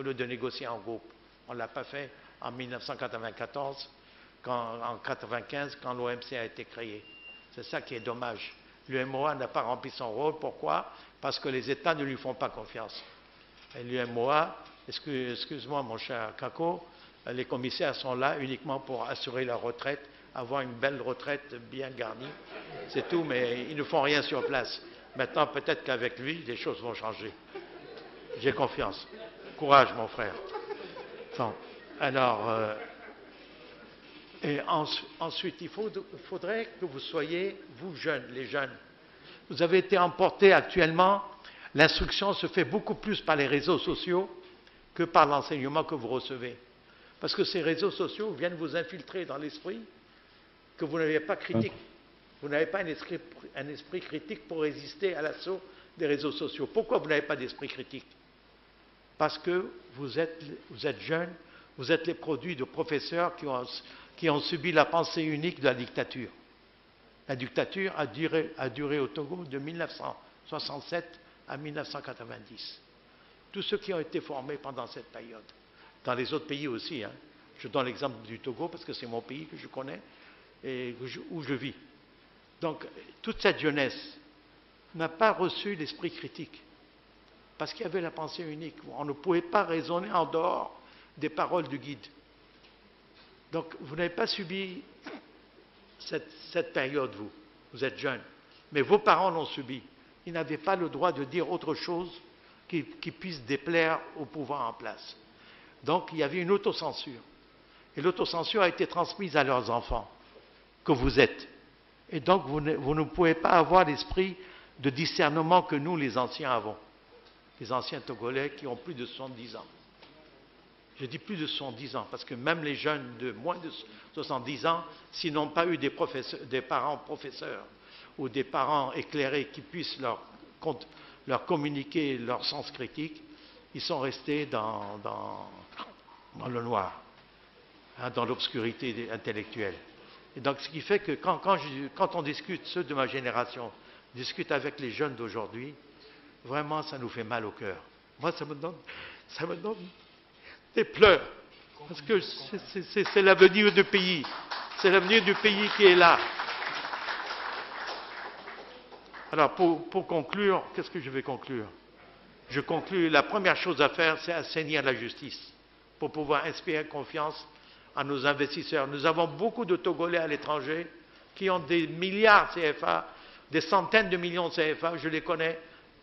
au lieu de négocier en groupe. On ne l'a pas fait en 1994, en 1995, quand l'OMC a été créé. C'est ça qui est dommage. L'UMOA n'a pas rempli son rôle. Pourquoi? Parce que les États ne lui font pas confiance. Et l'UMOA, excuse-moi mon cher Kako, les commissaires sont là uniquement pour assurer la retraite, avoir une belle retraite bien garnie. C'est tout, mais ils ne font rien sur place. Maintenant, peut-être qu'avec lui, les choses vont changer. J'ai confiance. Courage, mon frère. Bon, alors, et ensuite, il faudrait que vous soyez, vous jeunes, les jeunes, vous avez été emportés actuellement, l'instruction se fait beaucoup plus par les réseaux sociaux que par l'enseignement que vous recevez. Parce que ces réseaux sociaux viennent vous infiltrer dans l'esprit que vous n'avez pas critique. Vous n'avez pas un esprit critique pour résister à l'assaut des réseaux sociaux. Pourquoi vous n'avez pas d'esprit critique? Parce que vous êtes jeunes, vous êtes les produits de professeurs qui ont subi la pensée unique de la dictature. La dictature a duré au Togo de 1967 à 1990. Tous ceux qui ont été formés pendant cette période, dans les autres pays aussi, hein. Je donne l'exemple du Togo parce que c'est mon pays que je connais et où je vis. Donc, toute cette jeunesse n'a pas reçu l'esprit critique parce qu'il y avait la pensée unique. On ne pouvait pas raisonner en dehors des paroles du guide. Donc, vous n'avez pas subi cette période, vous. Vous êtes jeunes. Mais vos parents l'ont subi. Ils n'avaient pas le droit de dire autre chose qui puisse déplaire au pouvoir en place. Donc, il y avait une autocensure. Et l'autocensure a été transmise à leurs enfants, que vous êtes. Et donc, vous ne pouvez pas avoir l'esprit de discernement que nous, les anciens, avons. Les anciens Togolais qui ont plus de 70 ans. Je dis plus de 70 ans, parce que même les jeunes de moins de 70 ans, s'ils n'ont pas eu des parents professeurs ou des parents éclairés qui puissent leur communiquer leur sens critique, ils sont restés dans le noir, hein, dans l'obscurité intellectuelle. Et donc, ce qui fait que quand on discute, ceux de ma génération discutent avec les jeunes d'aujourd'hui, vraiment, ça nous fait mal au cœur. Moi, ça me donne des pleurs, parce que c'est l'avenir du pays. C'est l'avenir du pays qui est là. Alors, pour conclure, qu'est-ce que je vais conclure? Je conclus, la première chose à faire, c'est assainir la justice, pour pouvoir inspirer confiance à nos investisseurs. Nous avons beaucoup de Togolais à l'étranger qui ont des milliards de CFA, des centaines de millions de CFA, je les connais,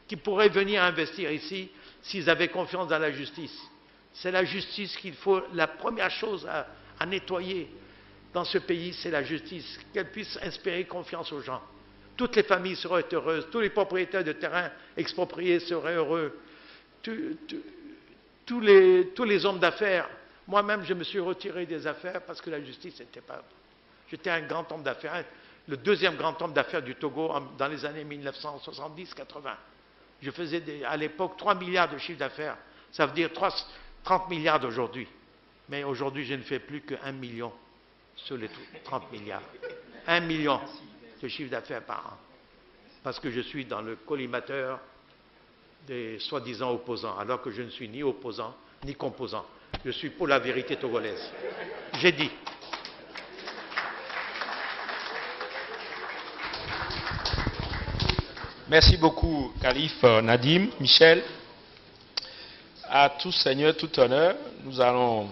qui pourraient venir investir ici s'ils avaient confiance dans la justice. C'est la justice qu'il faut, la première chose à nettoyer dans ce pays, c'est la justice, qu'elle puisse inspirer confiance aux gens. Toutes les familles seraient heureuses, tous les propriétaires de terrains expropriés seraient heureux, tous les hommes d'affaires. Moi-même, je me suis retiré des affaires parce que la justice n'était pas... J'étais un grand homme d'affaires, le deuxième grand homme d'affaires du Togo dans les années 1970-80. Je faisais à l'époque 3 milliards de chiffre d'affaires. Ça veut dire 30 milliards d'aujourd'hui. Mais aujourd'hui, je ne fais plus que 1 million sur les 30 milliards. 1 million de chiffre d'affaires par an. Parce que je suis dans le collimateur des soi-disant opposants, alors que je ne suis ni opposant ni composant. Je suis pour la vérité togolaise. J'ai dit. Merci beaucoup, Calife Nadim, Michel. À tout seigneur, tout honneur, nous allons